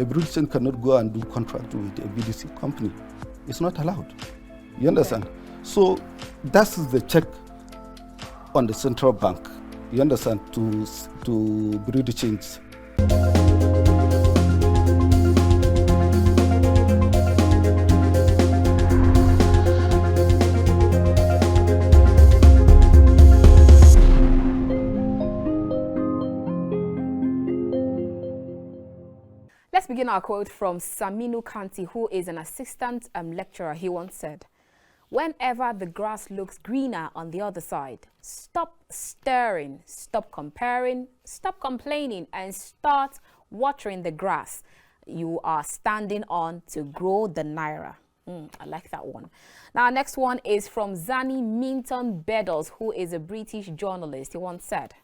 bureau de change cannot go and do contract with a BDC company. It's not allowed. You understand? Okay. So that is the check on the central bank. You understand? To bureau de change. Let's begin our quote from Saminu Kanti, who is an assistant lecturer. He once said, "Whenever the grass looks greener on the other side, stop stirring, stop comparing, stop complaining, and start watering the grass you are standing on to grow the Naira." I like that one. Now, next one is from Zani Minton Beddoes, who is a British journalist. He once said,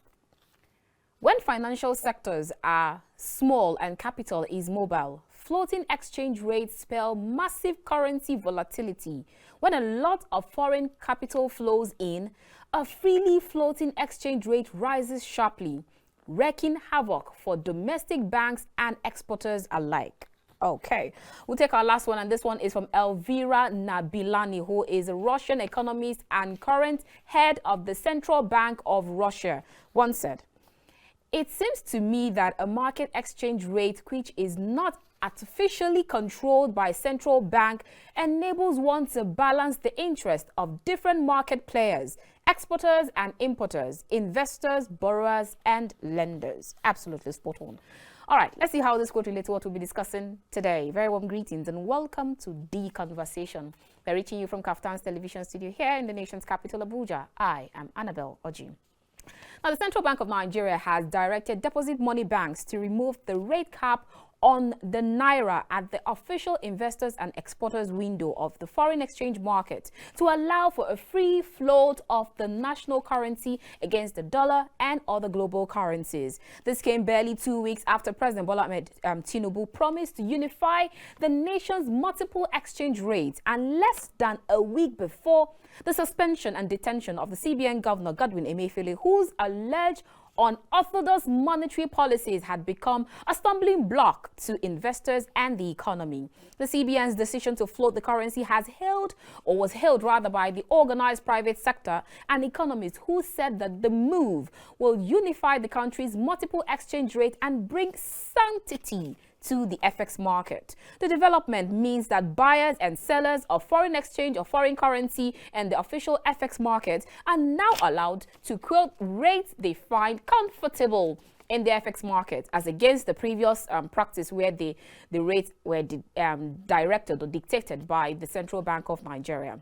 "When financial sectors are small and capital is mobile, floating exchange rates spell massive currency volatility. When a lot of foreign capital flows in, a freely floating exchange rate rises sharply, wreaking havoc for domestic banks and exporters alike." Okay, we'll take our last one, and this one is from Elvira Nabilani, who is a Russian economist and current head of the Central Bank of Russia. Once said, "It seems to me that a market exchange rate which is not artificially controlled by central bank enables one to balance the interest of different market players, exporters and importers, investors, borrowers and lenders." Absolutely spot on. All right, let's see how this quote relates to what we'll be discussing today. Very warm greetings and welcome to The Conversation. We're reaching you from Kaftan's television studio here in the nation's capital, Abuja. I am Annabelle Oji. Now, the Central Bank of Nigeria has directed deposit money banks to remove the rate cap on the Naira at the official investors and exporters window of the foreign exchange market to allow for a free float of the national currency against the dollar and other global currencies. This came barely 2 weeks after President Bola Ahmed Tinubu promised to unify the nation's multiple exchange rates, and less than a week before the suspension and detention of the CBN Governor Godwin Emefiele, whose alleged unorthodox monetary policies had become a stumbling block to investors and the economy. The CBN's decision to float the currency was hailed rather by the organized private sector and economists, who said that the move will unify the country's multiple exchange rate and bring sanctity to the FX market. The development means that buyers and sellers of foreign exchange or foreign currency and the official FX market are now allowed to quote rates they find comfortable in the FX market, as against the previous practice where the rates were directed or dictated by the Central Bank of Nigeria.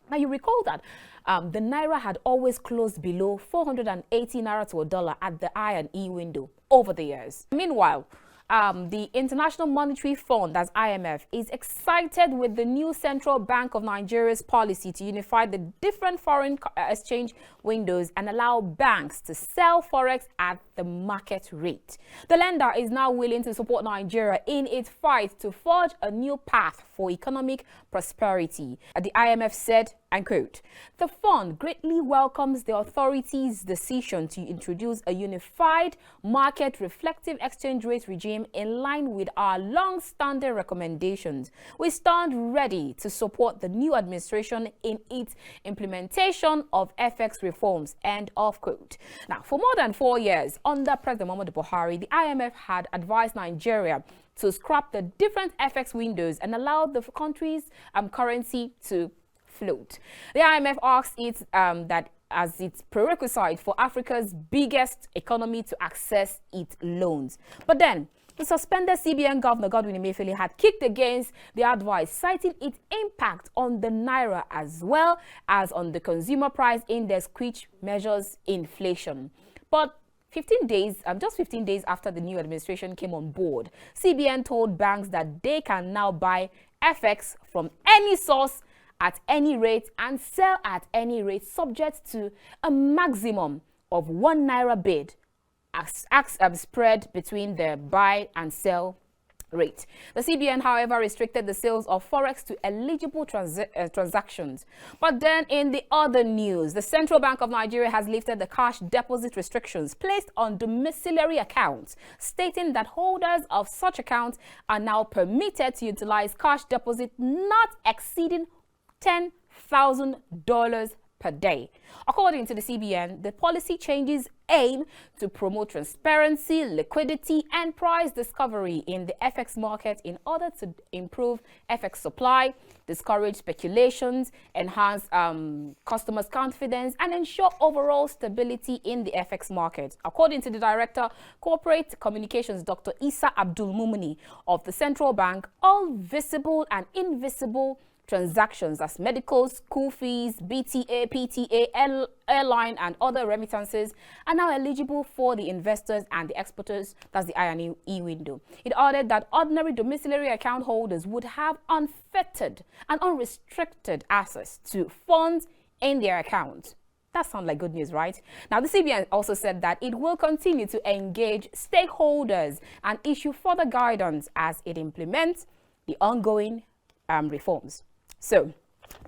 Now, you recall that the Naira had always closed below 480 Naira to a dollar at the I&E window over the years. Meanwhile, the International Monetary Fund, as IMF, is excited with the new Central Bank of Nigeria's policy to unify the different foreign exchange windows and allow banks to sell forex at the market rate. The lender is now willing to support Nigeria in its fight to forge a new path for economic prosperity. The IMF said, and quote, "The fund greatly welcomes the authorities' decision to introduce a unified market reflective exchange rate regime in line with our long-standing recommendations. We stand ready to support the new administration in its implementation of FX reforms," end of quote. Now, for more than 4 years under President Muhammadu Buhari, the IMF had advised Nigeria to scrap the different FX windows and allow the country's currency to float. The IMF asks it that as its prerequisite for Africa's biggest economy to access its loans. But then, the suspended CBN Governor Godwin Emefiele had kicked against the advice, citing its impact on the Naira as well as on the consumer price index, which measures inflation. But just 15 days after the new administration came on board, CBN told banks that they can now buy FX from any source at any rate and sell at any rate, subject to a maximum of 1 Naira bid spread between the buy and sell rate. The CBN, however, restricted the sales of forex to eligible transactions. But then in the other news, the Central Bank of Nigeria has lifted the cash deposit restrictions placed on domiciliary accounts, stating that holders of such accounts are now permitted to utilize cash deposit not exceeding $10,000 per day. According to the CBN, the policy changes aim to promote transparency, liquidity, and price discovery in the FX market in order to improve FX supply, discourage speculations, enhance customers' confidence, and ensure overall stability in the FX market. According to the Director, Corporate Communications, Dr. Isa Abdul Mumuni of the Central Bank, all visible and invisible transactions as medical, school fees, BTA, PTA, airline, and other remittances are now eligible for the investors and the exporters, that's the I&E window. It added that ordinary domiciliary account holders would have unfettered and unrestricted access to funds in their account. That sounds like good news, right? Now, the CBN also said that it will continue to engage stakeholders and issue further guidance as it implements the ongoing reforms. So,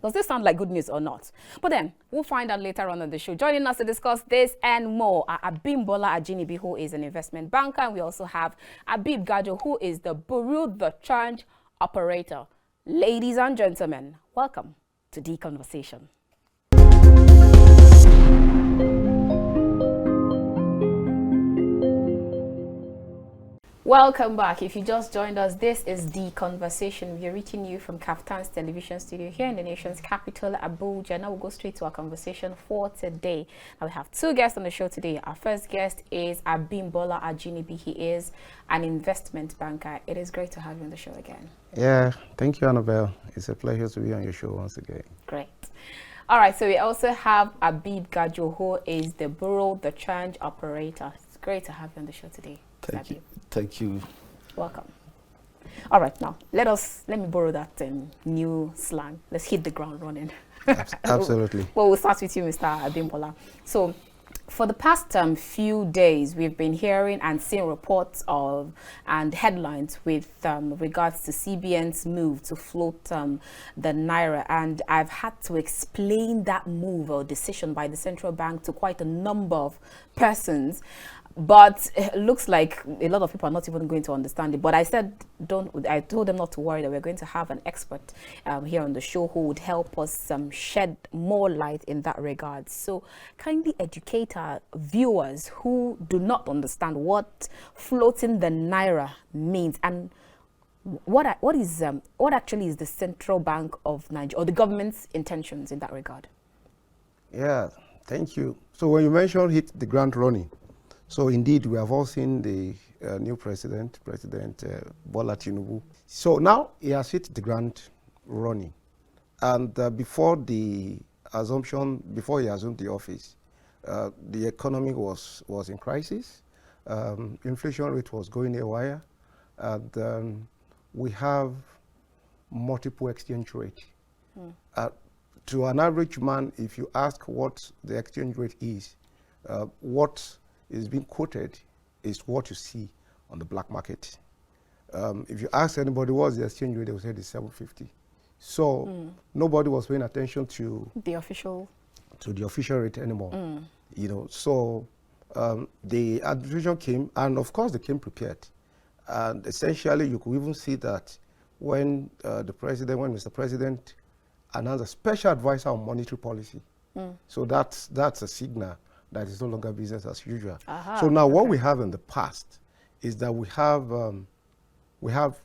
does this sound like good news or not? But then, we'll find out later on the show. Joining us to discuss this and more are Abimbola Ajinibi, who is an investment banker. And we also have Habib Gajo, who is the Bureau de Change operator. Ladies and gentlemen, welcome to The Conversation. Welcome back. If you just joined us, this is The Conversation. We are reaching you from Kaftan's television studio here in the nation's capital, Abuja. Now we'll go straight to our conversation for today. Now we have two guests on the show today. Our first guest is Abimbola Ajinibi. He is an investment banker. It is great to have you on the show again. Yeah, thank you, Annabelle. It's a pleasure to be on your show once again. Great. All right, so we also have Habib Gajo, who is the Bureau de Change operator. It's great to have you on the show today. Thank you. Thank you. Welcome. All right, now let me borrow that new slang. Let's hit the ground running. Absolutely. Well, we'll start with you, Mr. Abimbola. So, for the past few days, we've been hearing and seeing reports of and headlines with regards to CBN's move to float the Naira. And I've had to explain that move or decision by the central bank to quite a number of persons. But it looks like a lot of people are not even going to understand it. But I told them not to worry, that we're going to have an expert here on the show who would help us shed more light in that regard. So kindly educate our viewers who do not understand what floating the Naira means and what actually is the Central Bank of Nigeria or the government's intentions in that regard. Yeah, thank you. So when you mentioned hit the ground running, so indeed, we have all seen the new president, Bola Tinubu. So now he has hit the ground running. And before he assumed the office, the economy was in crisis. Inflation rate was going haywire. And we have multiple exchange rate. To an average man, if you ask what the exchange rate is, what is being quoted is what you see on the black market. If you ask anybody what's the exchange rate, they will say it's 750. So nobody was paying attention to the official rate anymore. You know, so the administration came, and of course they came prepared. And essentially, you could even see that when Mr. President announced a special advisor on monetary policy. So that's a signal that is no longer business as usual. So now what we have in the past is that we have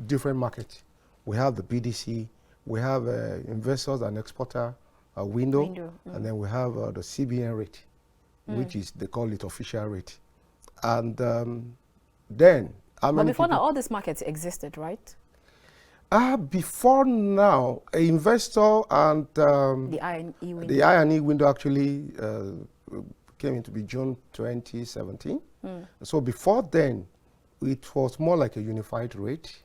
different markets. We have the BDC, we have investors and exporter window. And then we have the CBN rate, which is, they call it official rate. And then, but before now, all these markets existed, right? Before now, an investor and the I&E window actually came into be June 2017. So before then, it was more like a unified rate,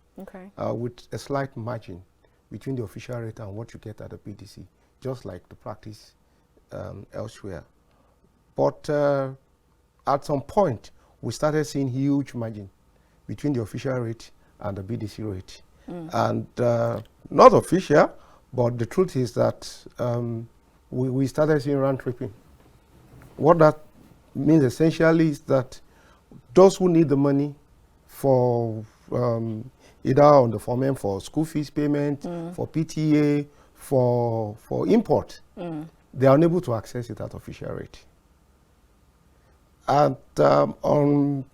with a slight margin between the official rate and what you get at the BDC, just like the practice elsewhere. But at some point, we started seeing huge margin between the official rate and the BDC rate. And not official, but the truth is that we started seeing round tripping. What that means essentially is that those who need the money for either on the form end for school fees payment, for PTA, for import, they are unable to access it at official rate. And don't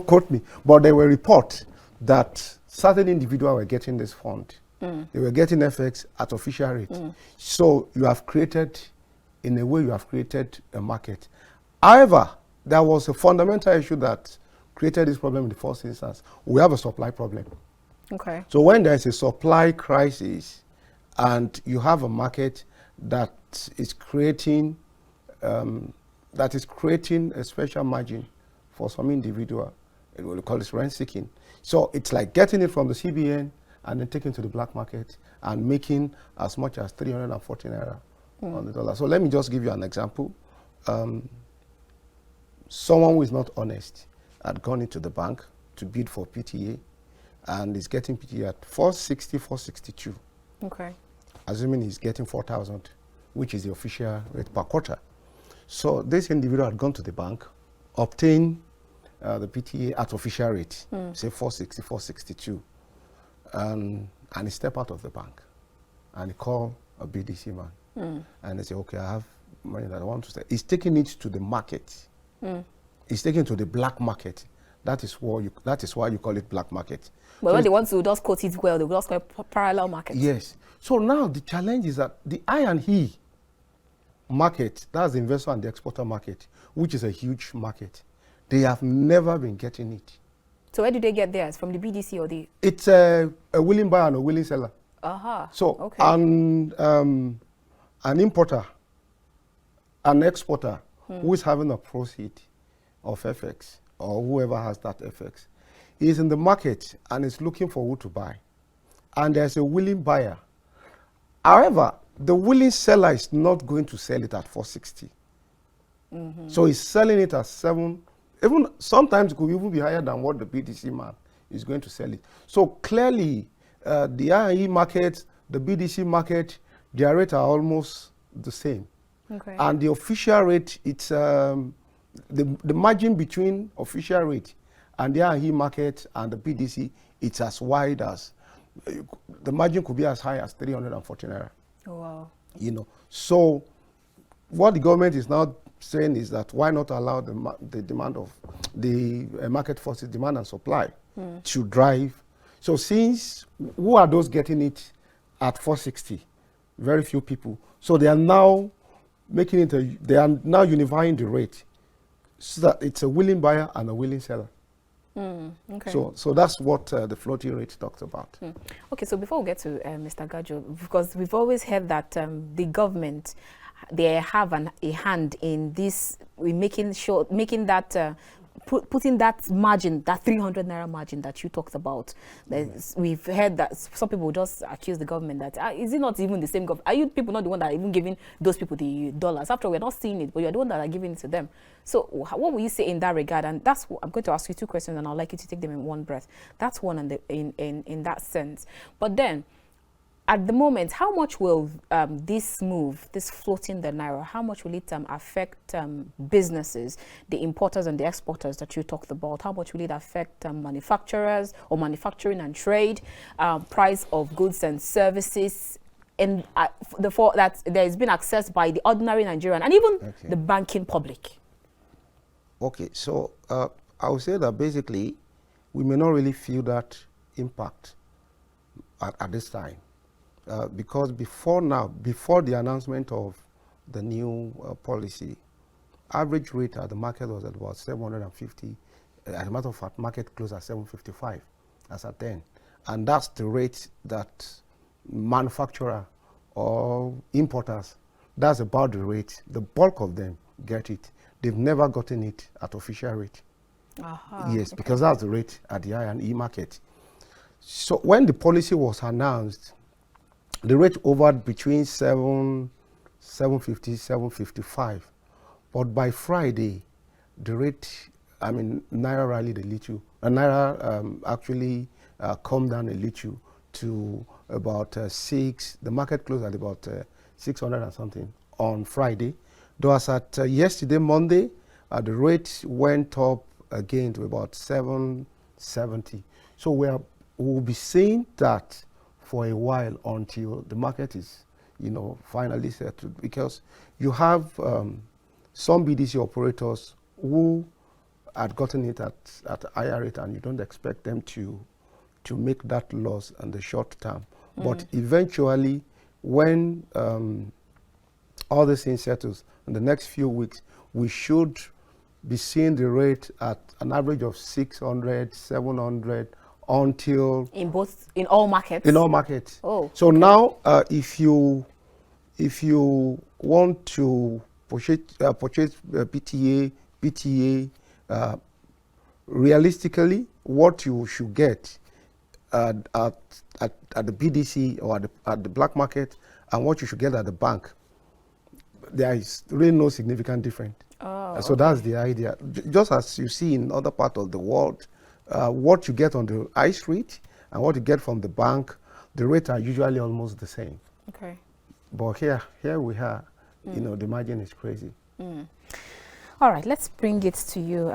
quote me, but there were reports that certain individuals were getting this fund. They were getting FX at official rate. So you have created, in a way, you have created a market. However, there was a fundamental issue that created this problem in the first instance. We have a supply problem. Okay. So when there is a supply crisis and you have a market that is creating a special margin for some individual, we call it rent seeking. So it's like getting it from the CBN and then taking it to the black market and making as much as 340 naira on the dollar. So let me just give you an example. Someone who is not honest had gone into the bank to bid for PTA and is getting PTA at 460, 462. Okay. Assuming he's getting 4,000, which is the official rate per quarter. So this individual had gone to the bank, obtained the PTA at official rate, say 460, 462, and he stepped out of the bank and he called a BDC man and they say, okay, I have money that I want to sell. He's taking it to the market. He's taking it to the black market. That is why you call it black market. But so when they want to just quote it well, they will just call it parallel market. Yes. So now the challenge is that the I and he market, that's the investor and the exporter market, which is a huge market, they have never been getting it. So where do they get theirs? From the BDC or the? It's a willing buyer and a willing seller. So okay. An importer, an exporter who is having a proceed of FX or whoever has that FX is in the market and is looking for who to buy. And there's a willing buyer. However, the willing seller is not going to sell it at 460. So he's selling it at 7. Even sometimes it could even be higher than what the BDC man is going to sell it. So clearly, the IE market, the BDC market, their rates are almost the same. Okay. And the official rate, it's the margin between official rate and the IE market and the BDC, it's as wide as, the margin could be as high as 340 naira. Oh, wow. You know, so what the government is now saying is that why not allow the demand of the market forces, demand and supply, to drive. So since, who are those getting it at 460? Very few people. So they are now making it, they are now unifying the rate so that it's a willing buyer and a willing seller. Okay. So that's what the floating rate talks about. Okay, so before we get to Mr. Gajo, because we've always heard that the government, they have a hand in this, making that, putting that margin, that 300 naira margin that you talked about. We've heard that some people just accuse the government that, is it not even the same government? Are you people not the one that are even giving those people the dollars? After all, we're not seeing it, but you're the one that are giving it to them. So what will you say in that regard? And that's what I'm going to ask you 2 questions, and I'd like you to take them in one breath. That's one in that sense. But then, at the moment, how much will this move, this floating the naira, how much will it affect businesses, the importers and the exporters that you talked about? How much will it affect manufacturers or manufacturing and trade, price of goods and services, and that there has been accessed by the ordinary Nigerian and even the banking public? Okay, so I would say that basically we may not really feel that impact at this time. Because before the announcement of the new policy, average rate at the market was at about 750. As a matter of fact, market closed at 755 as at then. And that's the rate that manufacturer or importers, that's about the rate. The bulk of them get it. They've never gotten it at official rate. Yes, okay. Because that's the rate at the I&E market. So when the policy was announced, the rate hovered between 750, 755. But by Friday, the rate I mean, Naira rallied a little. Naira actually calmed down a little to about 6. The market closed at about 600 and something on Friday. Though as at yesterday, Monday, the rate went up again to about 770. So we'll be seeing that for a while until the market is, finally settled, because you have some BDC operators who had gotten it at a higher rate, and you don't expect them to make that loss in the short term. But eventually, when all this thing settles in the next few weeks, we should be seeing the rate at an average of 600, 700 until in all markets. In all markets. Oh. So okay. Now, if you want to purchase PTA, realistically, what you should get at the BDC or at the black market and what you should get at the bank, there is really no significant difference. Oh, so that's the idea. Just as you see in other parts of the world, what you get on the high street and what you get from the bank, the rates are usually almost the same. Okay. But here we are, the margin is crazy. All right, let's bring it to you,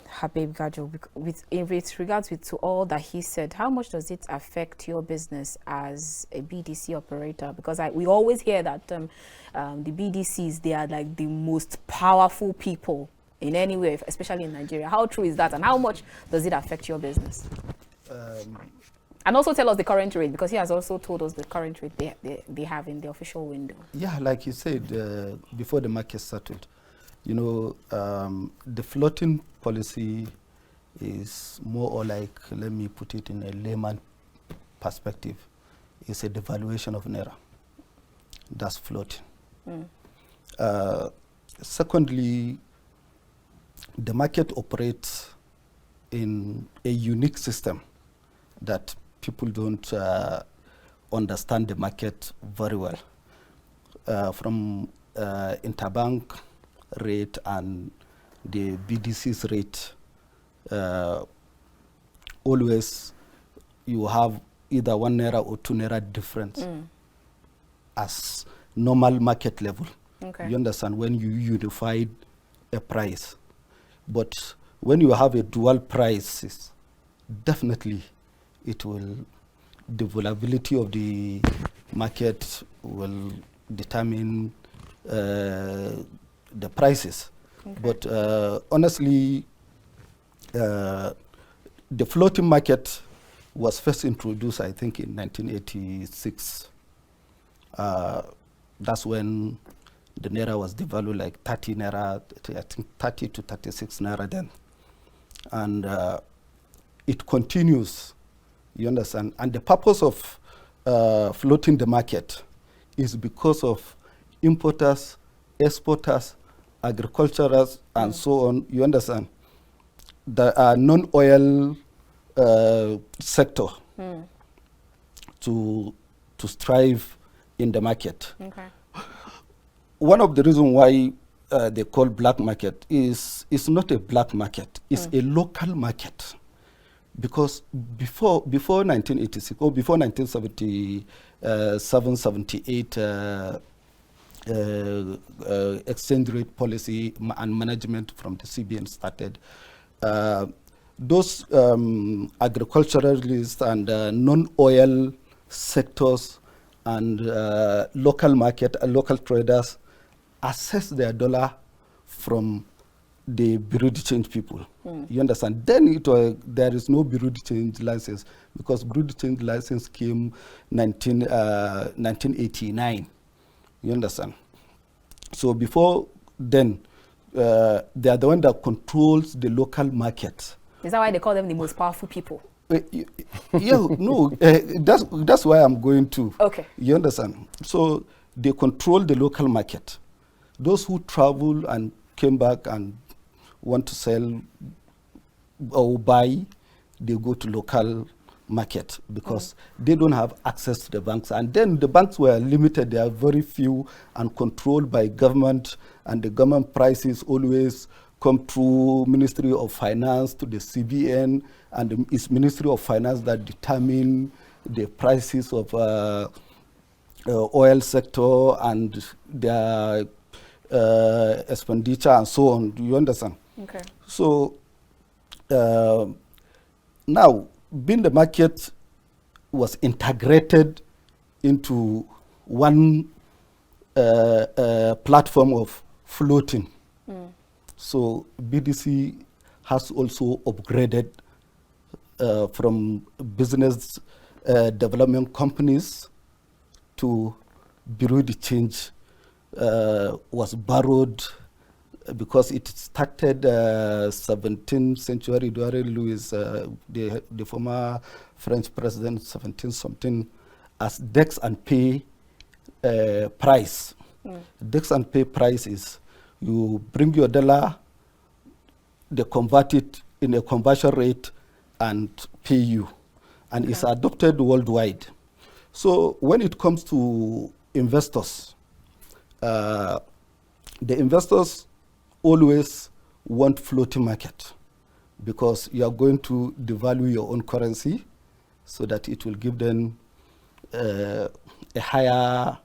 Habib Gajo, with regards to all that he said. How much does it affect your business as a BDC operator? Because we always hear that the BDCs, they are like the most powerful people in any way, especially in Nigeria. How true is that, and how much does it affect your business? And also tell us the current rate, because he has also told us the current rate they have in the official window. Yeah, like you said, before the market started, the floating policy is more or like, let me put it in a layman perspective, it's a devaluation of Naira. That's floating. Secondly, the market operates in a unique system that people don't understand the market very well. From interbank rate and the BDC's rate, always you have either 1 Naira or 2 Naira difference as normal market level. Okay. You understand, when you unified a price. But when you have a dual prices, definitely the volatility of the market will determine the prices. Okay. But honestly, the floating market was first introduced, I think, in 1986. That's when the Naira was devalued like 30 Naira, I think 30 to 36 Naira then. And it continues, you understand? And the purpose of floating the market is because of importers, exporters, agriculturers, and so on, you understand? The non-oil sector to strive in the market. Okay. One of the reasons why they call black market is it's not a black market, it's a local market. Because before 1986 or before 1977, 78 exchange rate policy and management from the CBN started, those agriculturalists and non-oil sectors and local market, local traders assess their dollar from the Bureau de Change people. You understand? Then there is no Bureau de Change license, because Bureau de Change license came 1989. You understand? So before then, they are the one that controls the local market. Is that why they call them the most powerful people? Yeah, no, that's why I'm going to. Okay. You understand? So they control the local market. Those who travel and came back and want to sell or buy, they go to local market because they don't have access to the banks. And then the banks were limited. They are very few and controlled by government, and the government prices always come through Ministry of Finance to the CBN, and it's Ministry of Finance that determine the prices of oil sector and their expenditure and so on. Do you understand? Okay. So now, being the market was integrated into one platform of floating. So BDC has also upgraded from business development companies to Bureau de Change, was borrowed because it started 17th century during Louis, the former French president, 17 something, as Dex and Pay price. Dex and Pay price is you bring your dollar, they convert it in a conversion rate and pay you. And it's adopted worldwide. So when it comes to investors, the investors always want floating market because you are going to devalue your own currency so that it will give them a higher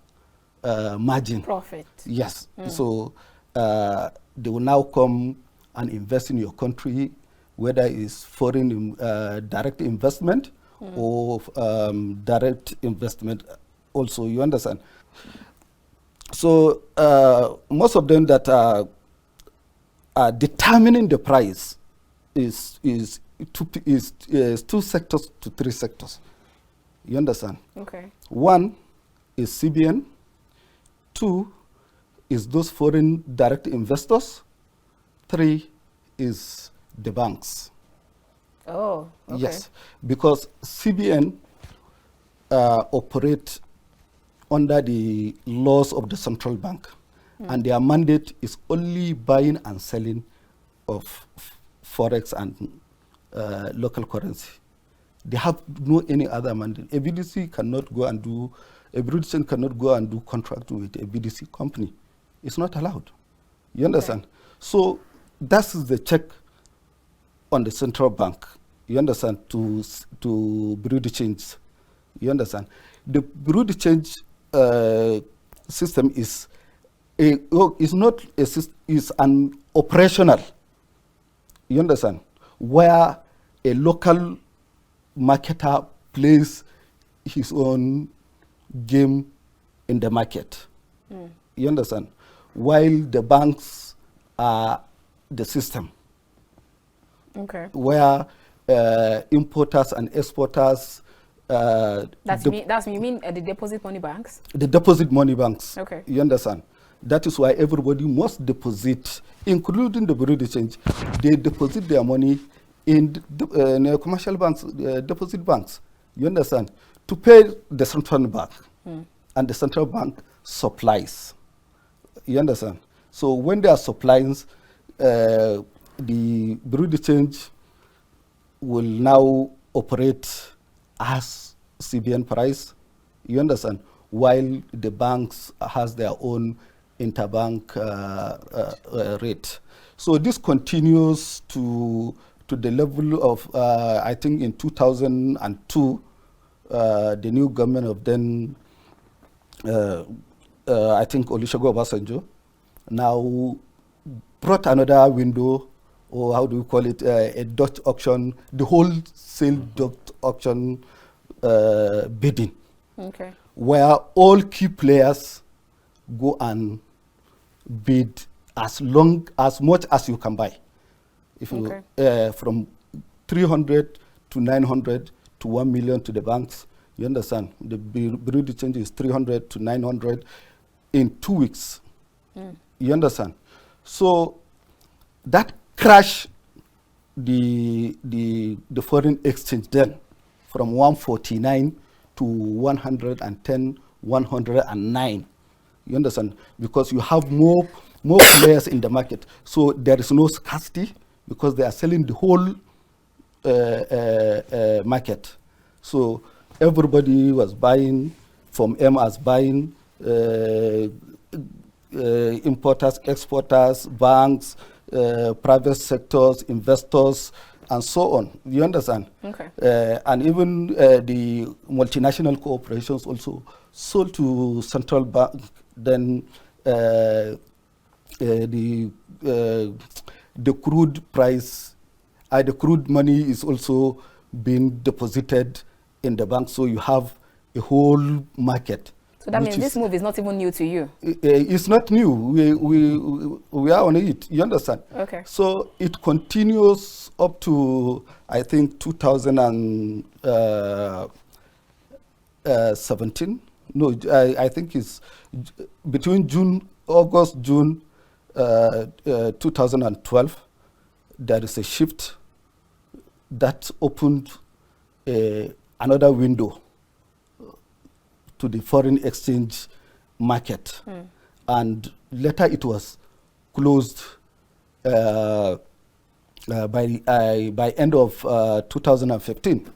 margin. Profit. Yes. So they will now come and invest in your country, whether it's foreign direct investment or direct investment also, you understand? So most of them that are determining the price is two sectors to three sectors. You understand? Okay. One is CBN. Two is those foreign direct investors. Three is the banks. Oh, okay. Yes, because CBN operate under the laws of the central bank, and their mandate is only buying and selling of forex and local currency. They have no any other mandate. A BDC cannot go and do, a British cannot go and do contract with a BDC company. It's not allowed. You understand? Okay. So that is the check on the central bank. You understand? To Bureau de Change. You understand? The Bureau de Change system is not a system, is an operational. You understand? Where a local marketer plays his own game in the market. You understand? While the banks are the system. Okay. Where importers and exporters. You mean the deposit money banks? The deposit money banks. Okay. You understand? That is why everybody must deposit, including the Bureau de Change. They deposit their money in commercial banks, deposit banks. You understand? To pay the central bank. And the central bank supplies. You understand? So when they are supplying, the Bureau de Change will now operate as CBN price. You understand? While the banks has their own interbank rate. So this continues to the level of, I think in 2002, the new government of then, I think Olusegun Obasanjo, now brought another window, or how do we call it, a Dutch auction, the wholesale Dutch auction bidding. Okay. Where all key players go and bid as much as you can buy. If you from 300 to 900 to 1 million to the banks, you understand? The Bureau de Change is 300 to 900 in 2 weeks. You understand? So that crashed the foreign exchange then from 149 to 110, 109. You understand? Because you have more players in the market. So there is no scarcity because they are selling the whole market. So everybody was buying, from M as buying, importers, exporters, banks, private sectors, investors, and so on. You understand? Okay. And even the multinational corporations also sold to central bank. Then the crude price, the crude money is also being deposited in the bank. So you have a whole market. So that means this move is not even new to you? It's not new. We are on it. You understand? Okay. So it continues up to, I think, 2017. No, I think it's between August, June 2012. There is a shift that opened another window to the foreign exchange market, and later it was closed by end of 2015.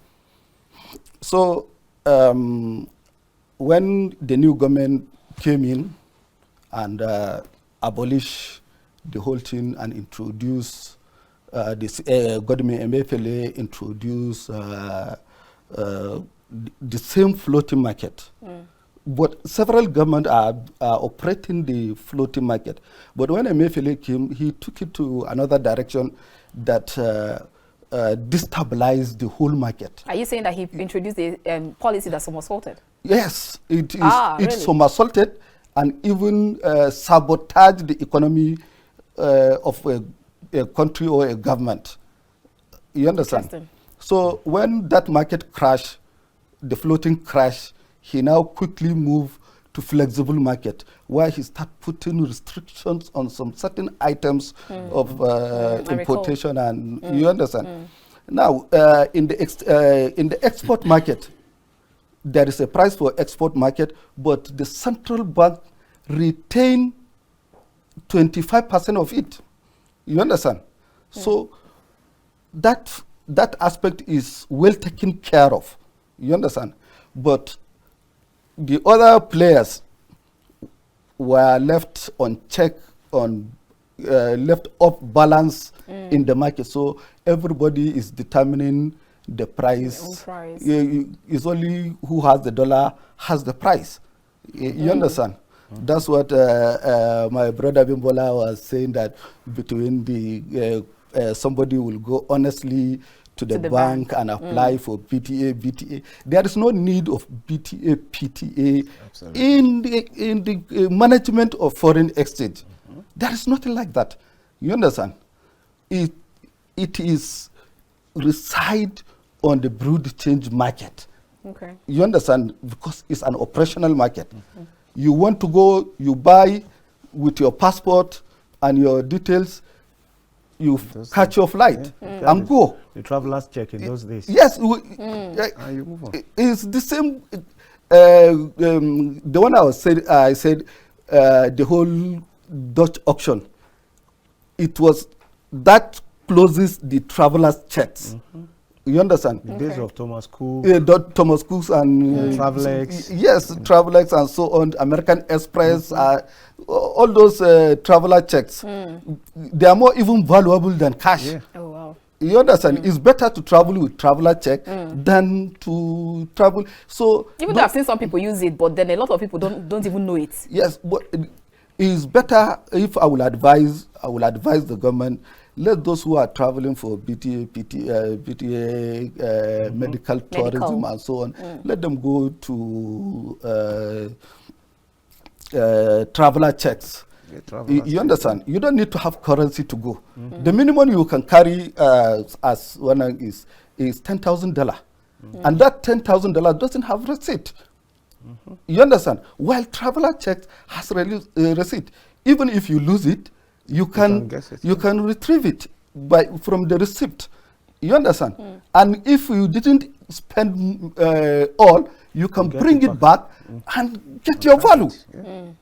So when the new government came in and abolished the whole thing and introduced this Godwin Emefiele introduced the same floating market. But several governments are operating the floating market. But when Emiefiele came, he took it to another direction that destabilized the whole market. Are you saying that he introduced a policy that somersaulted? Yes, it is. Really? It somersaulted and even sabotaged the economy of a country or a government. You understand? So when that market crashed, the floating crash, he now quickly moved to flexible market, where he started putting restrictions on some certain items of importation, and you understand. Now, in the export market, there is a price for export market, but the central bank retain 25% of it. You understand? So that aspect is well taken care of. You understand? But the other players were left unchecked, left off balance in the market. So everybody is determining the price. It's only who has the dollar has the price. You understand? That's what my brother Abimbola was saying, that between the somebody will go honestly to the bank and apply for BTA. There is no need of BTA, PTA in the management of foreign exchange. There is nothing like that. You understand? It is reside on the broad change market. Okay. You understand? Because it's an operational market. You want to go, you buy with your passport and your details, you catch your flight and go. The traveler's check in those days. Yes. And you move on. It's the same. The one I said the whole Dutch auction. It was that closes the traveler's checks. You understand? The days of Thomas Cook. Thomas Cook and Travelex. Yes, Travelex and so on. American Express, all those traveler checks. They are more even valuable than cash. Yeah. Oh wow! You understand? It's better to travel with traveler check than to travel. So even though I've seen some people use it, but then a lot of people don't even know it. Yes, but it's better. If I will advise the government. Let those who are traveling for BTA, medical tourism and so on, let them go to traveler checks. You understand? You don't need to have currency to go. The minimum you can carry as one is $10,000. And that $10,000 doesn't have receipt. You understand? While traveler checks has receipt. Even if you lose it, you can retrieve it from the receipt. You understand? And if you didn't spend all, you can bring it back and get your value.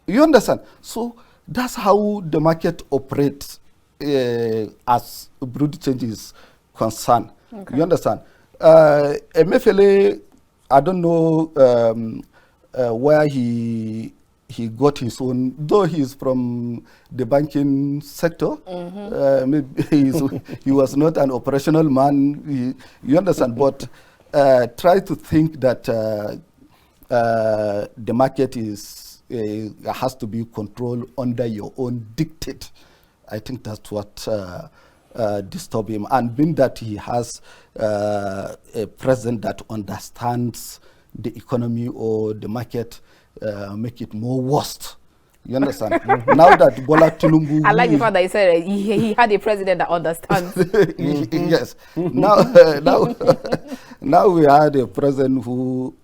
You understand? So that's how the market operates as broad change is concerned. You understand? Emiefiele, I don't know where he he got his own, though he's from the banking sector, maybe he was not an operational man, you understand, but try to think that the market has to be controlled under your own dictate. I think that's what disturbed him. And being that he has a president that understands the economy or the market, make it more worst. You understand? Now that Bola Tinubu... I like the fact that he said he had a president that understands. Yes. Now we had a president who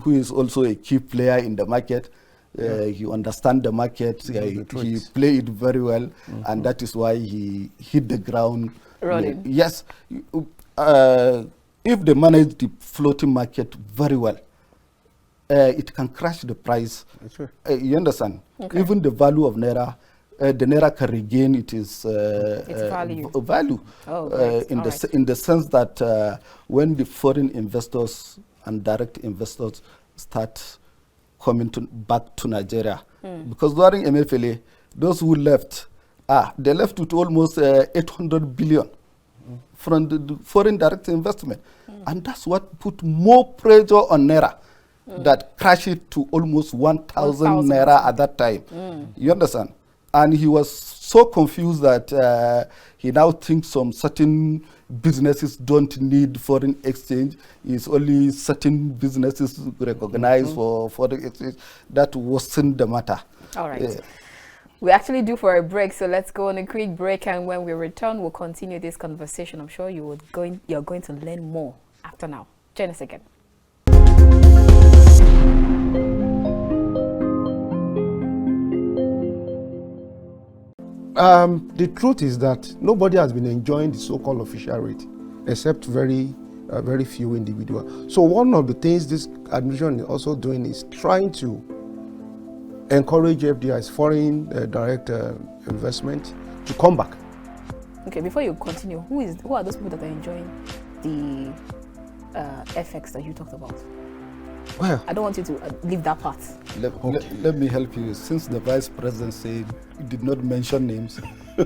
is also a key player in the market. He understands the market. He played it very well, and that is why he hit the ground running. Yes. If they manage the floating market very well, it can crash the price. You understand? Okay. Even the value of Naira, the Naira can regain its value. In the sense that when the foreign investors and direct investors start coming back to Nigeria, because during Emiefiele, those who left, they left with almost 800 billion from the foreign direct investment, and that's what put more pressure on Naira. That crashed it to almost 1,000 Naira at that time. You understand? And he was so confused that he now thinks some certain businesses don't need foreign exchange. It's only certain businesses recognized for foreign exchange. That wasn't the matter. All right. We actually due for a break, so let's go on a quick break. And when we return, we'll continue this conversation. I'm sure you're going to learn more after now. Join us again. The truth is that nobody has been enjoying the so-called official rate, except very few individuals. So one of the things this administration is also doing is trying to encourage FDIs, foreign direct investment, to come back. Okay, before you continue, who are those people that are enjoying the FX that you talked about? Well, I don't want you to leave that part. Let me help you. Since the vice president said he did not mention names,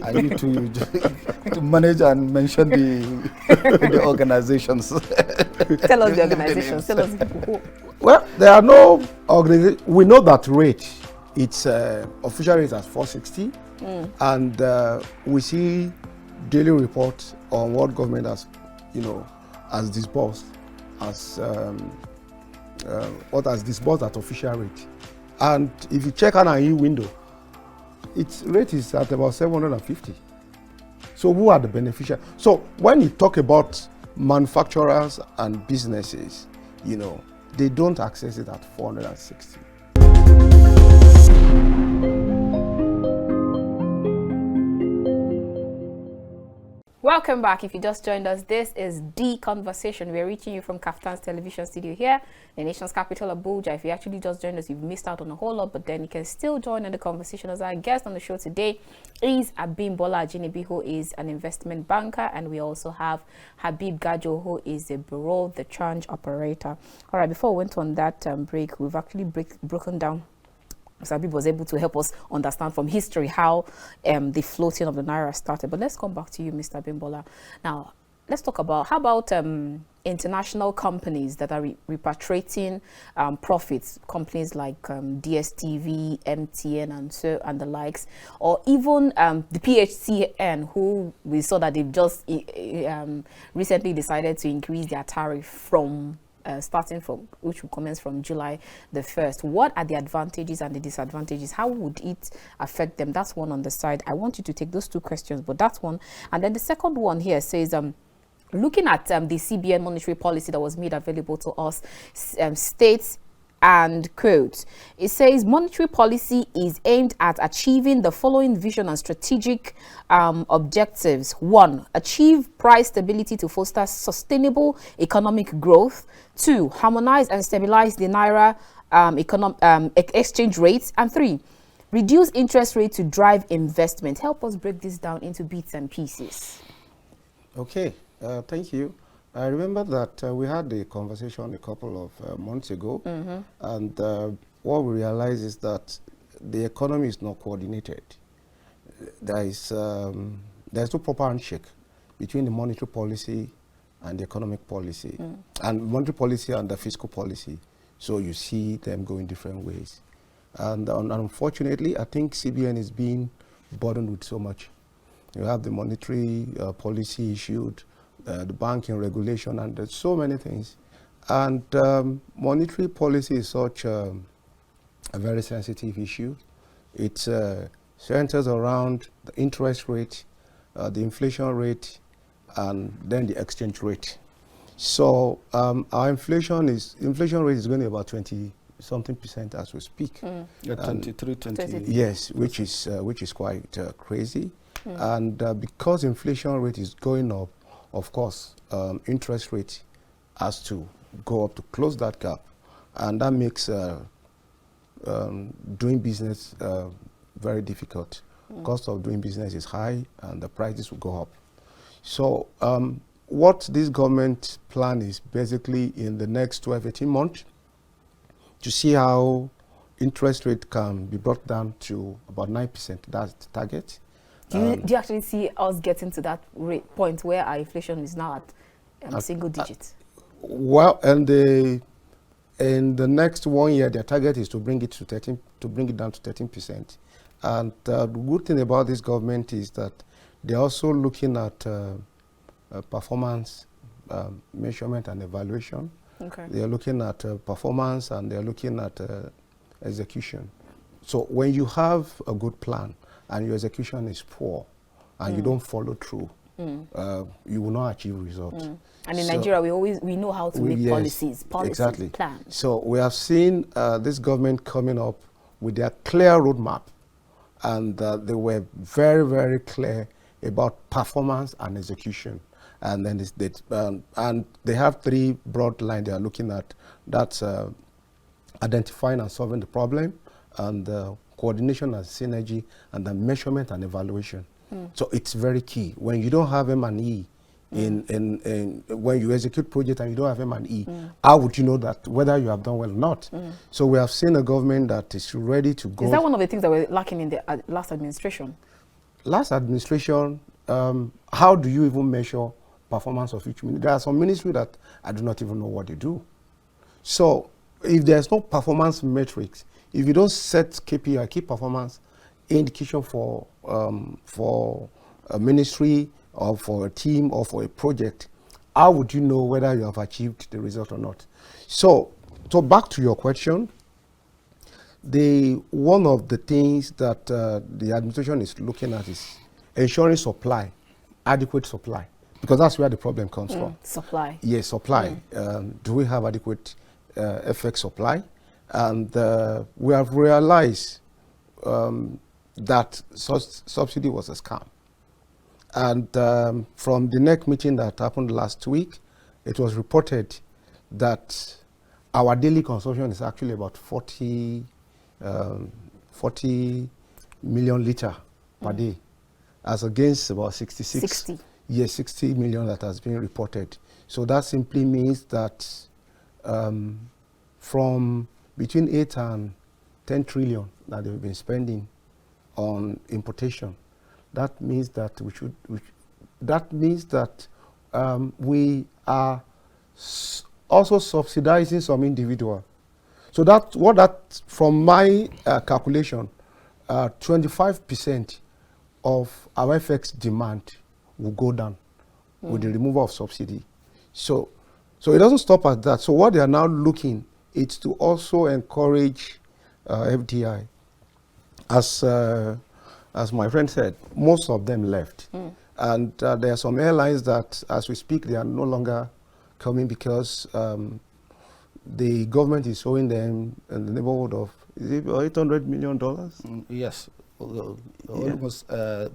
I need to manage and mention the organizations. Tell us the organizations. Tell us who. Well, there are no organizations. We know that rate. It's official rate at 460, and we see daily reports on what government has, has disbursed as. What has disbursed at official rate. And if you check an IE window, its rate is at about 750. So who are the beneficiaries? So when you talk about manufacturers and businesses, they don't access it at 460. Welcome back. If you just joined us, this is The Conversation. We're reaching you from Kaftan's television studio here, the nation's capital, Abuja. If you actually just joined us, you've missed out on a whole lot, but then you can still join in the conversation. As our guest on the show today is Abimbola Ajinibi, who is an investment banker, and we also have Habib Gajo, who is a bureau de change operator. All right, before we went on that break, we've actually broken down. Habib was able to help us understand from history how the floating of the Naira started. But let's come back to you, Mr. Abimbola. Now, let's talk about, how about international companies that are repatriating profits, companies like DSTV, MTN, and the likes, or even the PHCN, who we saw that they've just recently decided to increase their tariff from starting from, which will commence from July the 1st. What are the advantages and the disadvantages? How would it affect them? That's one on the side. I want you to take those two questions, but that's one. And then the second one here says, looking at the CBN monetary policy that was made available to us, states, and quote, it says monetary policy is aimed at achieving the following vision and strategic objectives. 1, achieve price stability to foster sustainable economic growth. 2, harmonize and stabilize the Naira exchange rates. And 3, reduce interest rate to drive investment. Help us break this down into bits and pieces. Okay, thank you. I remember that we had a conversation a couple of months ago, and what we realize is that the economy is not coordinated. There's no proper handshake between the monetary policy and the economic policy, and monetary policy and the fiscal policy. So you see them going different ways. And unfortunately, I think CBN is being burdened with so much. You have the monetary policy issued, the banking regulation, and there's so many things. And monetary policy is such a very sensitive issue. It centers around the interest rate, the inflation rate, and then the exchange rate. So our inflation rate is going to be about 20-something% as we speak. Yeah, 23, 20. Yes, which is quite crazy. And because inflation rate is going up, of course, interest rate has to go up to close that gap, and that makes doing business very difficult. Cost of doing business is high, and the prices will go up. So what this government plan is basically in the next 12-18 months to see how interest rate can be brought down to about 9%. That's the target. Do you actually see us getting to that point where our inflation is now at single digits? Well, and in the next 1 year, their target is to bring it to bring it down to 13%. And the good thing about this government is that they're also looking at performance measurement and evaluation. Okay. They are looking at performance, and they are looking at execution. So when you have a good plan and your execution is poor and you don't follow through, you will not achieve results. And in Nigeria, we know how to make policies, exactly. plans. So we have seen this government coming up with their clear roadmap, and they were very, very clear about performance and execution. And then and they have three broad lines they are looking at. That's identifying and solving the problem, and coordination and synergy, and the measurement and evaluation. So it's very key. When you don't have M&E, when you execute project and you don't have M&E, how would you know that whether you have done well or not? So we have seen a government that is ready to go. Is that one of the things that were lacking in the last administration? Last administration, how do you even measure performance of each ministry? There are some ministries that I do not even know what they do. So if there's no performance metrics, if you don't set KPI, key performance indication for a ministry or for a team or for a project, how would you know whether you have achieved the result or not? So back to your question, one of the things that the administration is looking at is ensuring supply, adequate supply, because that's where the problem comes from. Supply. Yes, supply. Do we have adequate FX supply? And we have realized that such subsidy was a scam. And from the NEC meeting that happened last week, it was reported that our daily consumption is actually about 40 million litre per day, as against about 60 million that has been reported. So that simply means that from between 8 and 10 trillion that they've been spending on importation, that means that we are also subsidizing some individual. So from my calculation, 25% of our FX demand will go down with the removal of subsidy. So it doesn't stop at that. So what they are now looking is to also encourage FDI. As my friend said, most of them left. And there are some airlines that, as we speak, they are no longer coming because the government is owing them in the neighborhood of, is it $800 million? Yes, almost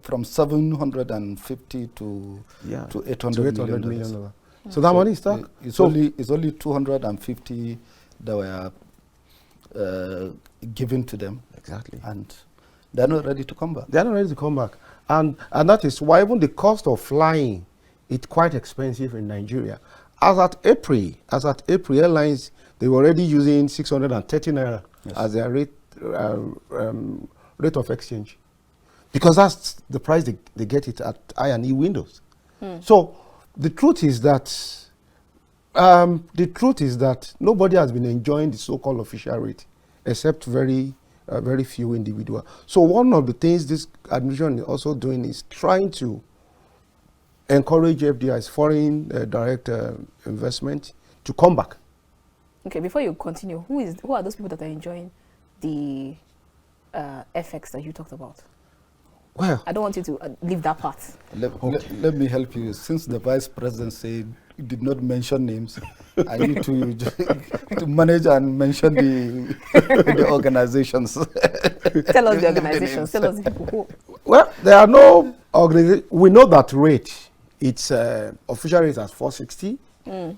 from 750 to $800 million. So that money is stuck? It's only 250 that were given to them. Exactly. And they're not ready to come back. They're not ready to come back. And that is why even the cost of flying is quite expensive in Nigeria. As at April, Airlines, they were already using 630 Naira as their rate of exchange, because that's the price they get it at I&E windows. So the truth is that nobody has been enjoying the so-called official rate, except very few individuals. So one of the things this administration is also doing is trying to encourage FDIs, foreign direct investment, to come back. Okay, before you continue, who are those people that are enjoying the FX that you talked about? Well, I don't want you to leave that part. Let me help you. Since the vice president said he did not mention names, I need to to manage and mention the organizations. Tell us the organizations. Tell us the people who. Well, there are no organizations. We know that rate. It's official rate at 460,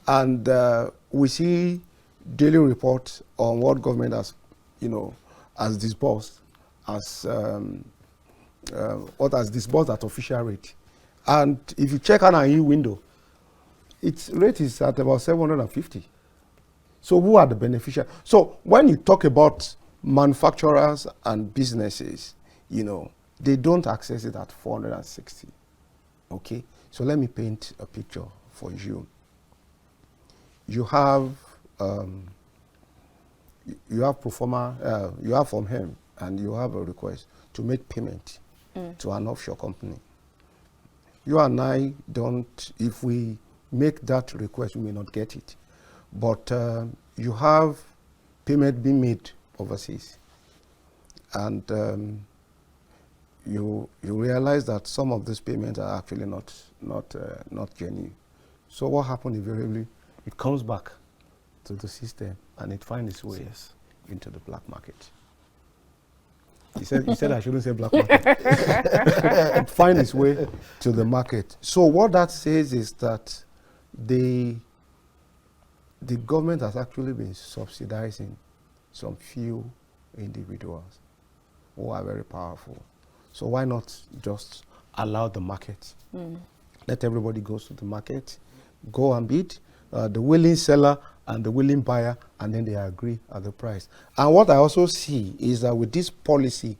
and we see daily reports on what government has, has disbursed as. What has disbursed at official rate. And if you check an IE window, its rate is at about 750. So who are the beneficiaries? So when you talk about manufacturers and businesses, they don't access it at 460. Okay? So let me paint a picture for you. You have pro forma, you have from him, and you have a request to make payment to an offshore company. You and I don't, if we make that request, we may not get it. But you have payment being made overseas. And you realize that some of these payments are actually not genuine. So what happens invariably? It comes back to the system and it finds its way into the black market. He said I shouldn't say black market. It finds its way to the market. So what that says is that the government has actually been subsidizing some few individuals who are very powerful. So why not just allow the market? Let everybody go to the market, go and bid, the willing seller and the willing buyer, and then they agree at the price. And what I also see is that with this policy,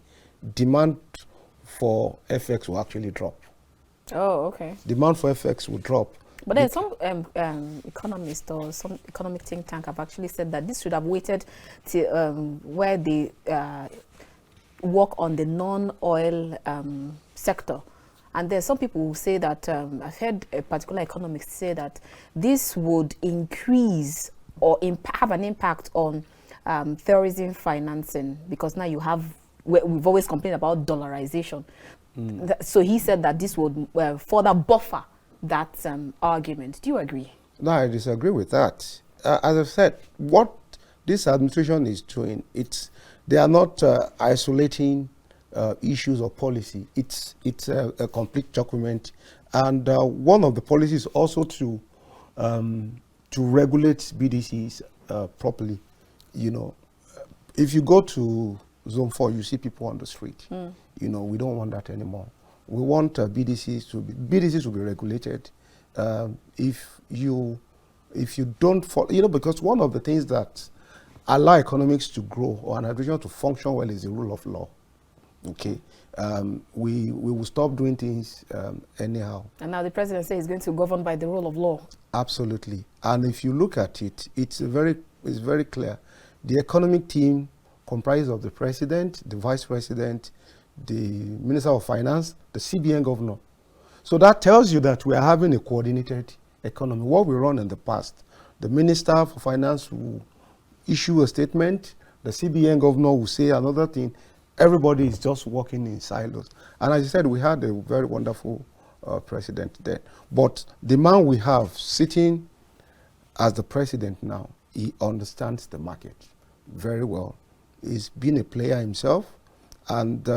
demand for FX will actually drop. Oh, okay. Demand for FX will drop. But then some economists or some economic think tank have actually said that this should have waited to where they work on the non-oil sector. And there's some people who say that, I've heard a particular economist say that this would increase or have an impact on terrorism financing, because now you have, we've always complained about dollarization. So he said that this would further buffer that argument. Do you agree? No, I disagree with that. As I said, what this administration is doing, they are not isolating issues of policy. It's a complete document, and one of the policies also to regulate BDCs properly. If you go to Zone 4, you see people on the street. We don't want that anymore. We want BDCs to be regulated. If you don't follow, because one of the things that allow economics to grow or an administration to function well is the rule of law. Okay, we will stop doing things anyhow. And now the president says he's going to govern by the rule of law. Absolutely. And if you look at it, it's very clear. The economic team comprises of the president, the vice president, the minister of finance, the CBN governor. So that tells you that we are having a coordinated economy. What we run in the past, the minister for finance will issue a statement, the CBN governor will say another thing. Everybody is just working in silos. And as you said, we had a very wonderful president then. But the man we have sitting as the president now, he understands the market very well. He's been a player himself. And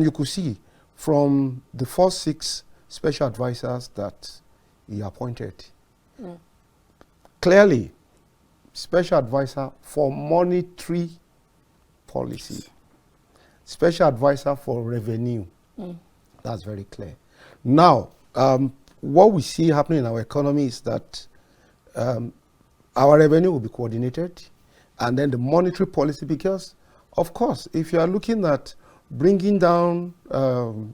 you could see from the first 6 special advisors that he appointed, clearly, special advisor for monetary policy, special advisor for revenue. That's very clear. Now, what we see happening in our economy is that our revenue will be coordinated, and then the monetary policy, because, of course, if you are looking at bringing down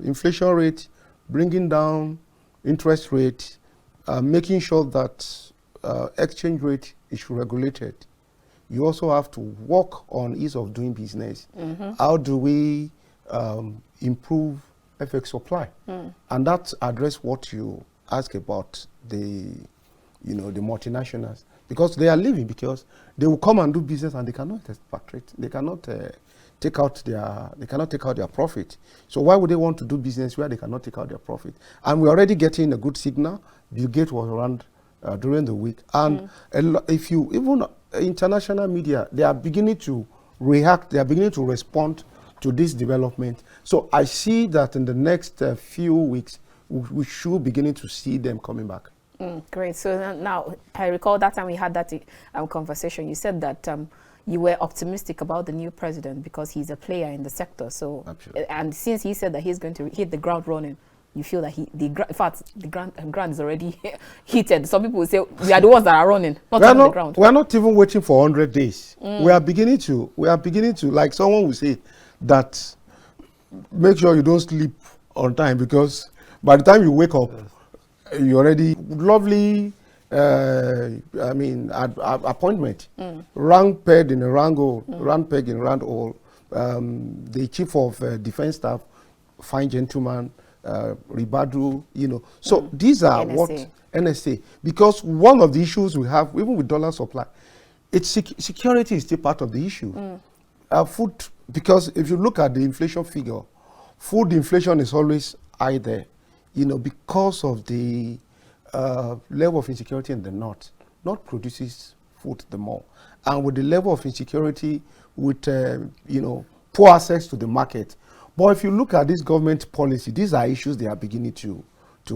inflation rate, bringing down interest rate, making sure that exchange rate is regulated, you also have to work on ease of doing business. How do we improve FX supply? And that address what you ask about the multinationals, because they are leaving because they will come and do business and they cannot expatriate. They cannot take out their profit. So why would they want to do business where they cannot take out their profit? And we're already getting a good signal. Bill Gates was around during the week, and if you even international media, they are beginning to react. They are beginning to respond to this development. So I see that in the next few weeks, we should beginning to see them coming back. Great. So now, I recall that time we had that conversation. You said that you were optimistic about the new president because he's a player in the sector. So, and since he said that he's going to hit the ground running, you feel that in fact, the ground is already heated. Some people will say we are the ones that are running, not on the ground. We are not even waiting for 100 days. We are beginning to, like someone will say, that make sure you don't sleep on time, because by the time you wake up, you already lovely. Appointment, rank pegged in a rank hole, rank pegged in a round hole. The chief of defense staff, fine gentleman, Ribadu, So these are NSA. what NSA. Because one of the issues we have, even with dollar supply, it's security is still part of the issue. Food, because if you look at the inflation figure, food inflation is always high there, because of the level of insecurity in the north. North produces food the more, and with the level of insecurity, with poor access to the market. But if you look at this government policy, these are issues they are beginning to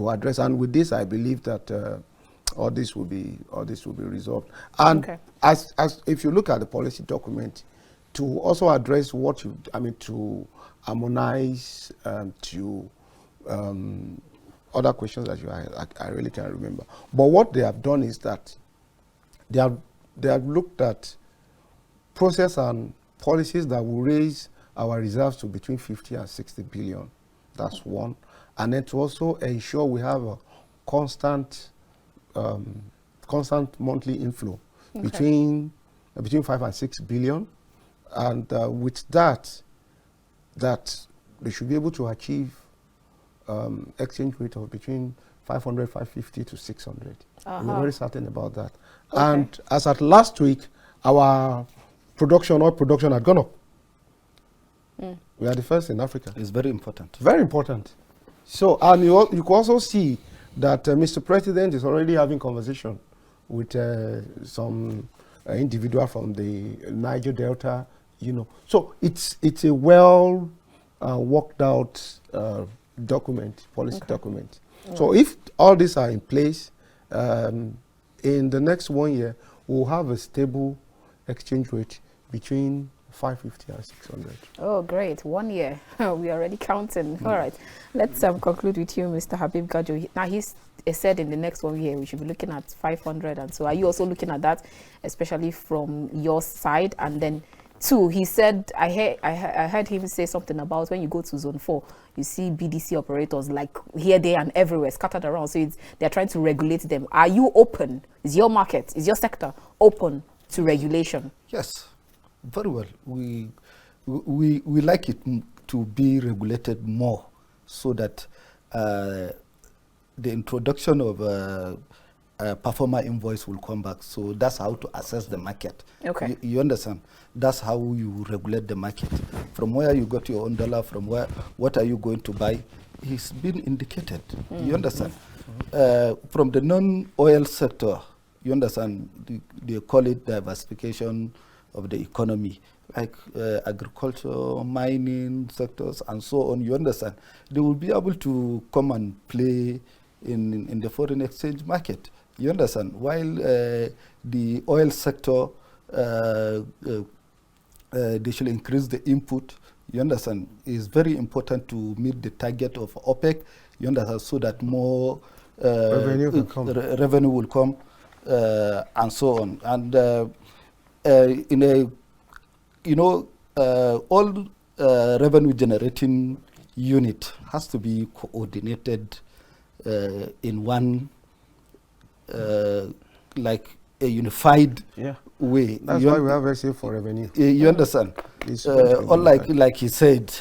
address, and with this, I believe that all this will be resolved. And as if you look at the policy document, to also address to harmonize to other questions that I really can't remember. But what they have done is that they have looked at process and policies that will raise our reserves to between 50 and 60 billion. That's one. And then to also ensure we have a constant monthly inflow between 5 and 6 billion. And with that they should be able to achieve exchange rate of between 500, 550 to 600. We're very certain about that. And as at last week, our oil production had gone up. We are the first in Africa. It's very important. Very important. So, and you can also see that Mr. President is already having conversation with some individual from the Niger Delta, So it's a well worked out policy document. So if all these are in place, in the next 1 year, we'll have a stable exchange rate between 550 and 600. Oh, great. 1 year. We're already counting. All right. Let's conclude with you, Mr. Habib Gajo. Now, he's said in the next 1 year, we should be looking at 500. And so are you also looking at that, especially from your side? And then, two, he said, I heard him say something about when you go to zone 4, you see BDC operators like here, there, and everywhere, scattered around. So they're trying to regulate them. Are you open? Is your market, is your sector open to regulation? Yes, very well. We like it to be regulated more, so that the introduction of a performer invoice will come back. So that's how to assess the market. Okay. You understand? That's how you regulate the market. From where you got your own dollar, from where, what are you going to buy? It's been indicated. You understand? From the non-oil sector, you understand, they call it diversification of the economy, like agriculture, mining sectors, and so on. You understand? They will be able to come and play in the foreign exchange market. You understand? While the oil sector, they should increase the input. You understand? It's very important to meet the target of OPEC. You understand? So that more revenue will come, and so on. And in a, all revenue generating unit has to be coordinated in one, like a unified way. That's why we have SA for revenue. You understand? Like he said,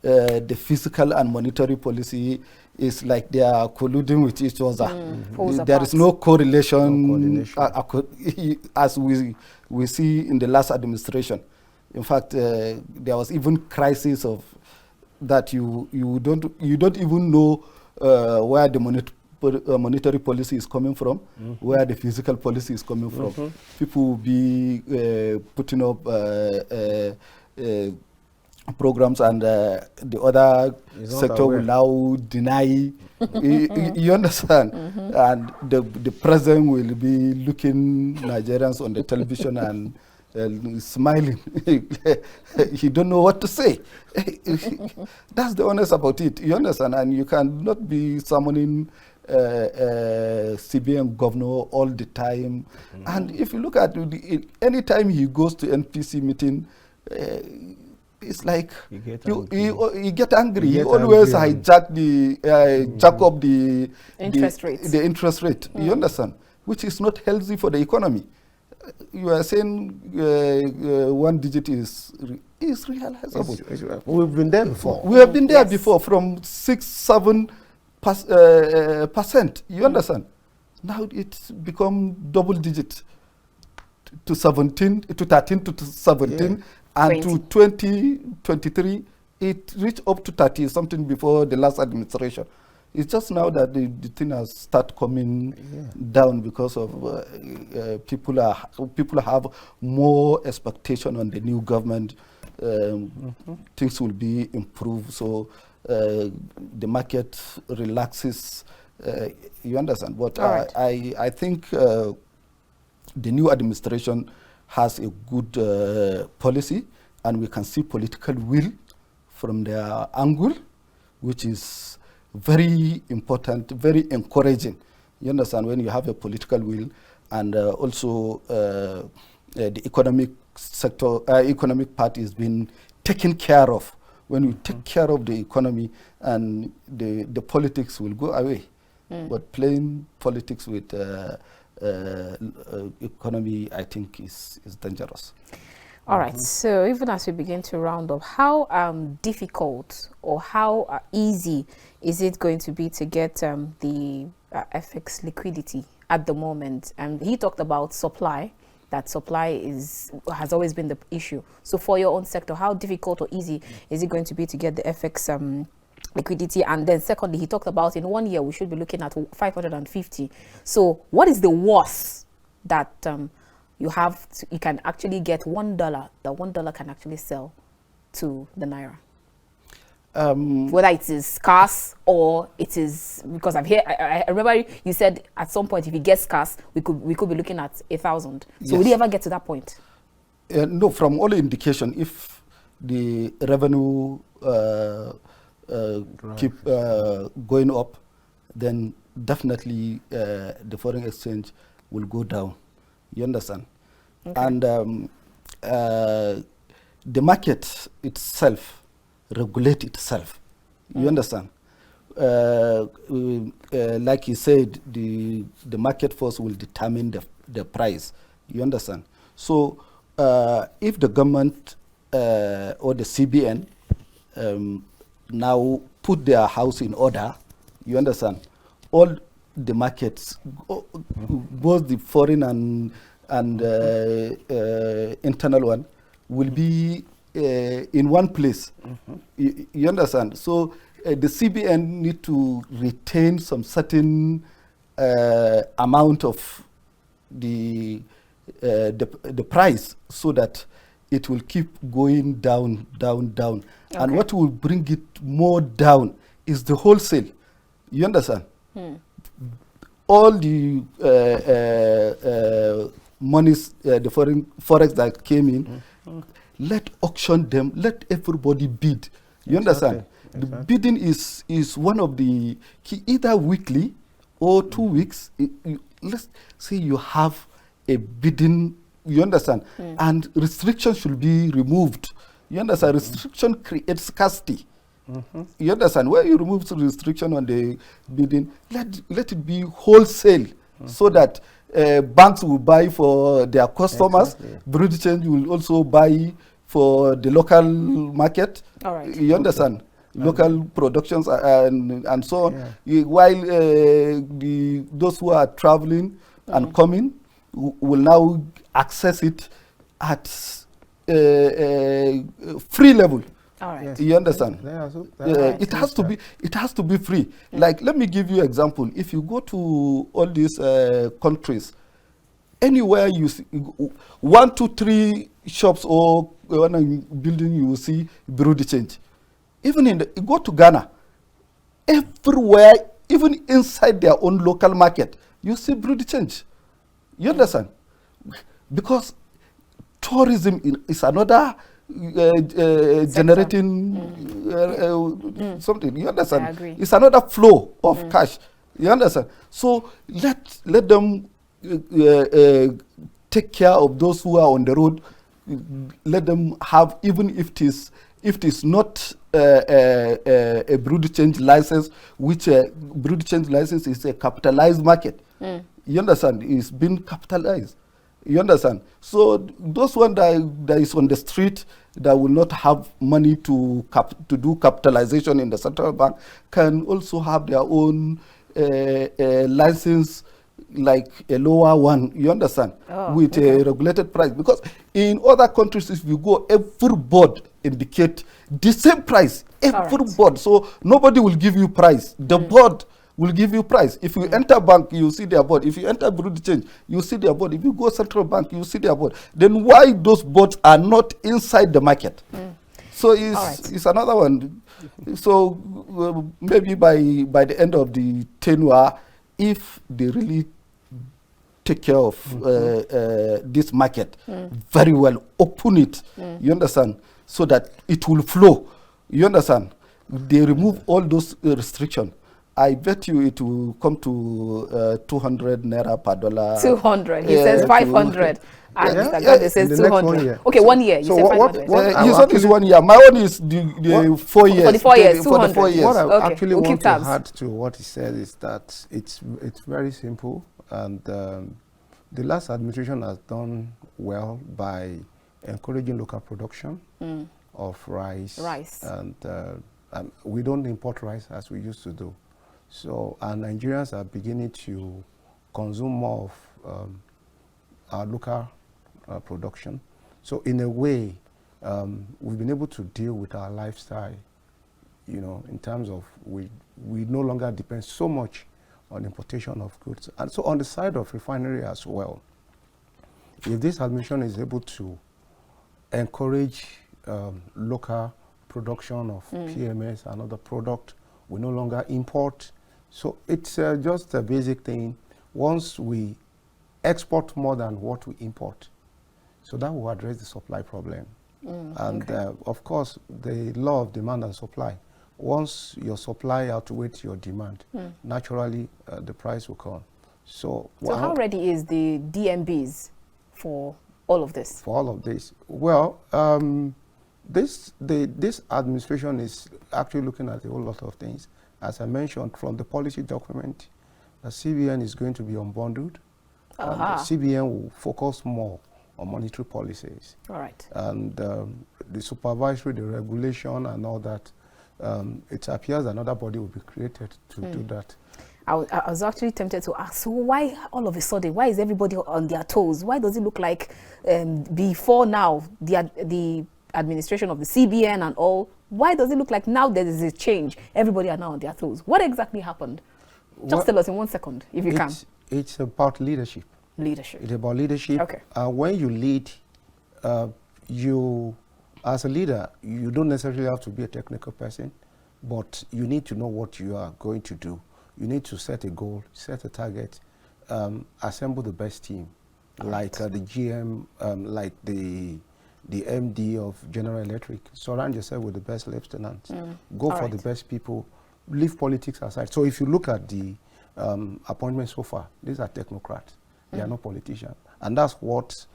the fiscal and monetary policy is like they are colluding with each other. There is no correlation, as we see in the last administration. In fact, there was even crisis of that you don't even know where the monetary policy is coming from, where the fiscal policy is coming from. People will be putting up programs, and the other sector will now deny. You understand? And the president will be looking Nigerians on the television and smiling. He don't know what to say. That's the honest about it. You understand? And you cannot be summoning CBN governor all the time. And if you look at any time he goes to NPC meeting, it's like he get angry. He always hijack jack up the interest rate. The interest rate. You understand? Which is not healthy for the economy. You are saying one digit is realizable. We've been there before. We have been there before, from 6-7%. You understand? Now it's become double digit to 13 to 17, and 20. To 2023 it reached up to 30 something before the last administration. It's just now that the thing has started coming down because of people have more expectation on the new government. Things will be improved, so the market relaxes. You understand? But I think the new administration has a good policy, and we can see political will from their angle, which is very important, very encouraging. You understand? When you have a political will, and also the economic sector, economic part is being taken care of. When you take care of the economy, and the politics will go away. But playing politics with economy, I think, is dangerous. All right, so even as we begin to round up, how difficult or how easy is it going to be to get the FX liquidity at the moment? And he talked about supply, that supply has always been the issue. So for your own sector, how difficult or easy is it going to be to get the FX liquidity? And then secondly, he talked about in 1 year we should be looking at 550. So what is the worst that you can actually get $1, that $1 can actually sell to the Naira? Whether it is scarce or it is, because I remember you said at some point if it gets scarce, we could be looking at 1,000. So will you ever get to that point? No, from all indication, if the revenue keep going up, then definitely the foreign exchange will go down. You understand? Okay. And the market itself regulate itself. You understand? Like you said, the market force will determine the price. You understand? So if the government or the CBN now put their house in order, you understand, all the markets, both the foreign and internal one, will be in one place. You understand? So the CBN need to retain some certain amount of the price, so that it will keep going down. Okay. And what will bring it more down is the wholesale. You understand? All the monies, the foreign forex that came in, let auction them, let everybody bid. You understand? The bidding is one of the key, either weekly or 2 weeks. Let's say you have a bidding You understand? And restriction should be removed. You understand? Restriction creates scarcity. You understand? Where you remove the restriction on the bidding, let it be wholesale, so that banks will buy for their customers. British Change will also buy for the local market. All right. You understand? Local productions and so on. While those who are traveling and coming will now access it at free level. All right. You understand? It has to be free. Like, let me give you an example. If you go to all these countries, anywhere you see 1, 2, 3 shops or one building, you will see bureau de change. Even you go to Ghana, everywhere, even inside their own local market, you see bureau de change. You understand? Because tourism is another generating something. You understand? I agree. It's another flow of cash. You understand? So let them take care of those who are on the road. Let them have, even if it is not a bureau de change license, which bureau de change license is a capitalized market. You understand? It's been capitalized. You understand? So those one that is on the street that will not have money to do capitalization in the central bank can also have their own license, like a lower one. You understand? With a regulated price. Because in other countries, if you go, every board indicate the same price. Every board. So nobody will give you price. The board will give you price. If you enter bank, you see their board. If you enter bureau de change, you see their board. If you go central bank, you see their board. Then why those boards are not inside the market? So it's another one. So maybe by the end of the tenure, if they really take care of this market very well, open it, you understand, so that it will flow. You understand? They remove all those restrictions. I bet you it will come to 200 naira per dollar. 200. He says 500. And Mr. Gajo says 200. Okay, 1 year. You So said what 500. His own is 1 year. My own is the 4 years. For the 4 years, For the 4 200. years. What I Okay, actually we'll want keep to tabs. add to what he said is that it's very simple, and the last administration has done well by encouraging local production of rice. And we don't import rice as we used to do. So, and Nigerians are beginning to consume more of our local production. So in a way, we've been able to deal with our lifestyle, you know, in terms of we no longer depend so much on importation of goods. And so on the side of refinery as well, if this administration is able to encourage local production of PMS and other product, we no longer import. So it's just a basic thing. Once we export more than what we import, so that will address the supply problem. And of course, the law of demand and supply. Once your supply outweighs your demand, naturally the price will come. So how ready is the DMBs for all of this? For all of this? Well, this administration is actually looking at a whole lot of things. As I mentioned, from the policy document, the CBN is going to be unbundled. The CBN will focus more on monetary policies. All right. And the supervisory, the regulation and all that, it appears another body will be created to do that. I was actually tempted to ask, so why all of a sudden, why is everybody on their toes? Why does it look like before now, the administration of the CBN and all, why does it look like now there is a change? Everybody are now on their toes. What exactly happened? Just tell us in 1 second, if you can. It's about leadership. Leadership. It's about leadership. Okay. When you lead, you, as a leader, you don't necessarily have to be a technical person, but you need to know what you are going to do. You need to set a goal, set a target, assemble the best team, like the GM, like the MD of General Electric. Surround yourself with the best lieutenants. Go for the best people. Leave politics aside. So if you look at the appointments so far, these are technocrats. They are not politicians. And that's what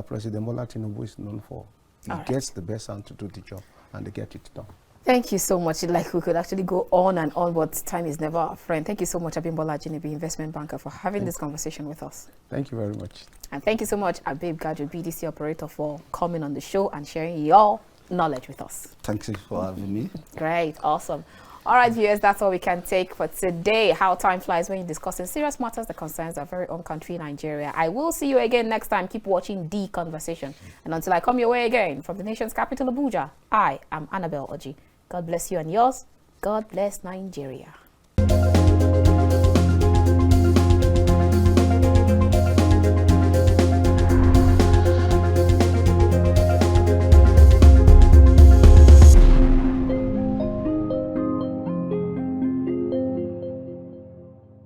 President Bola Tinubu is known for. He All right. gets the best hand to do the job, and they get it done. Thank you so much. Like, we could actually go on and on, but time is never our friend. Thank you so much, Abimbola Ajinibi, investment banker, for having this conversation with us. Thank you very much. And thank you so much, Habib, Gajo, BDC operator, for coming on the show and sharing your knowledge with us. Thank you for having me. Great, awesome. All right, viewers, that's all we can take for today. How time flies when you're discussing serious matters that concerns our very own country, Nigeria. I will see you again next time. Keep watching The Conversation. And until I come your way again from the nation's capital, Abuja, I am Annabelle Oji. God bless you and yours. God bless Nigeria.